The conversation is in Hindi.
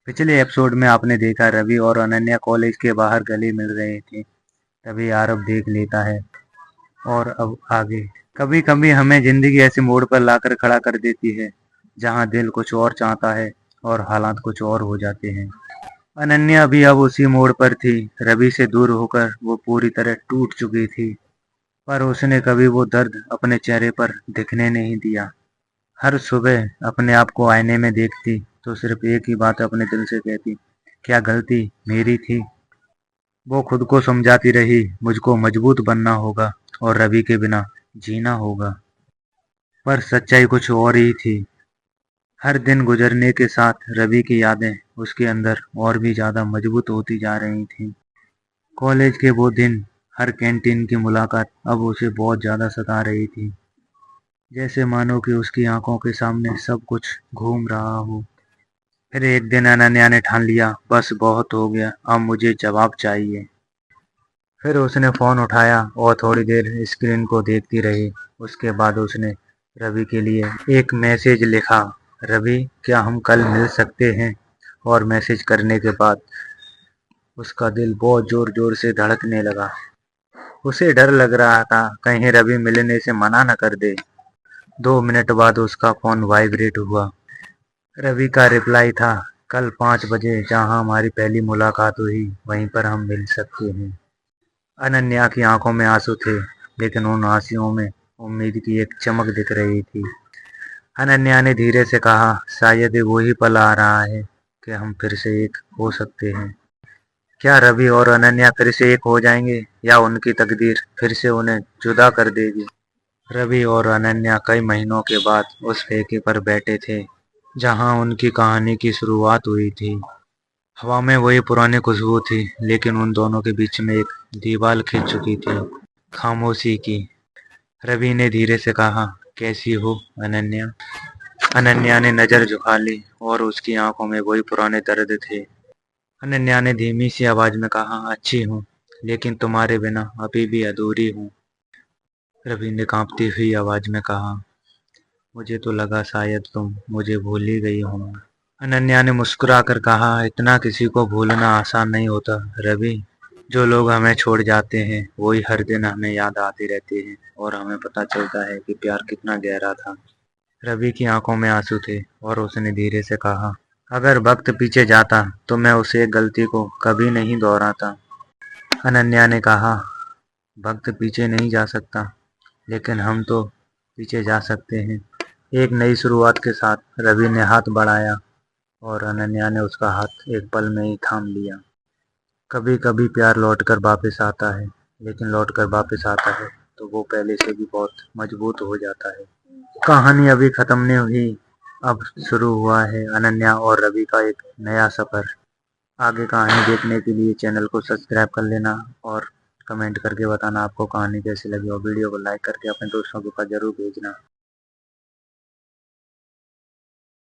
पिछले एपिसोड में आपने देखा रवि और अनन्या कॉलेज के बाहर गले मिल रहे थे। तभी आरव देख लेता है। और अब आगे कभी कभी हमें जिंदगी ऐसे मोड़ पर लाकर खड़ा कर देती है जहां दिल कुछ और चाहता है और हालात कुछ और हो जाते हैं। अनन्या भी अब उसी मोड़ पर थी। रवि से दूर होकर वो पूरी तरह टूट चुकी थी, पर उसने कभी वो दर्द अपने चेहरे पर दिखने नहीं दिया। हर सुबह अपने आप को आईने में देखती तो सिर्फ एक ही बात अपने दिल से कहती, क्या गलती मेरी थी। वो खुद को समझाती रही, मुझको मजबूत बनना होगा और रवि के बिना जीना होगा। पर सच्चाई कुछ और ही थी। हर दिन गुजरने के साथ रवि की यादें उसके अंदर और भी ज्यादा मजबूत होती जा रही थीं। कॉलेज के वो दिन, हर कैंटीन की मुलाकात अब उसे बहुत ज्यादा सता रही थी। जैसे मानो कि उसकी आंखों के सामने सब कुछ घूम रहा हो। फिर एक दिन अनन्या ने ठान लिया, बस बहुत हो गया, अब मुझे जवाब चाहिए। फिर उसने फोन उठाया और थोड़ी देर स्क्रीन को देखती रही। उसके बाद उसने रवि के लिए एक मैसेज लिखा, रवि क्या हम कल मिल सकते हैं। और मैसेज करने के बाद उसका दिल बहुत जोर जोर से धड़कने लगा। उसे डर लग रहा था कहीं रवि मिलने से मना न कर दे। 2 मिनट बाद उसका फोन वाइब्रेट हुआ। रवि का रिप्लाई था, कल 5 बजे जहां हमारी पहली मुलाकात हुई वहीं पर हम मिल सकते हैं। अनन्या की आंखों में आंसू थे, लेकिन उन आंसुओं में उम्मीद की एक चमक दिख रही थी। अनन्या ने धीरे से कहा, शायद ये वही पल आ रहा है कि हम फिर से एक हो सकते हैं। क्या रवि और अनन्या फिर से एक हो जाएंगे या उनकी तकदीर फिर से उन्हें जुदा कर देगी। रवि और अनन्या कई महीनों के बाद उस ठेके पर बैठे थे जहां उनकी कहानी की शुरुआत हुई थी। हवा में वही पुरानी खुशबू थी, लेकिन उन दोनों के बीच में एक दीवार खिंच चुकी थी, खामोशी की। रवि ने धीरे से कहा, कैसी हो अनन्या। अनन्या ने नजर झुका ली और उसकी आंखों में वही पुराने दर्द थे। अनन्या ने धीमी सी आवाज में कहा, अच्छी हूँ, लेकिन तुम्हारे बिना अभी भी अधूरी हूँ। रवि ने कांपती हुई आवाज में कहा, मुझे तो लगा शायद तुम मुझे भूल ही गई हो। अनन्या ने मुस्कुराकर कहा, इतना किसी को भूलना आसान नहीं होता रवि। जो लोग हमें छोड़ जाते हैं वही हर दिन हमें याद आते रहते हैं और हमें पता चलता है कि प्यार कितना गहरा था। रवि की आंखों में आंसू थे और उसने धीरे से कहा, अगर वक्त पीछे जाता तो मैं उसे एक गलती को कभी नहीं दोहराता। अनन्या ने कहा, वक्त पीछे नहीं जा सकता, लेकिन हम तो पीछे जा सकते हैं। एक नई शुरुआत के साथ रवि ने हाथ बढ़ाया और अनन्या ने उसका हाथ एक पल में ही थाम लिया। कभी कभी प्यार लौटकर वापस आता है, लेकिन लौटकर वापस आता है तो वो पहले से भी बहुत मजबूत हो जाता है। कहानी अभी खत्म नहीं हुई, अब शुरू हुआ है अनन्या और रवि का एक नया सफर। आगे कहानी देखने के लिए चैनल को सब्सक्राइब कर लेना और कमेंट करके बताना आपको कहानी कैसी लगी, और वीडियो को लाइक करके अपने दोस्तों के पास जरूर भेजना।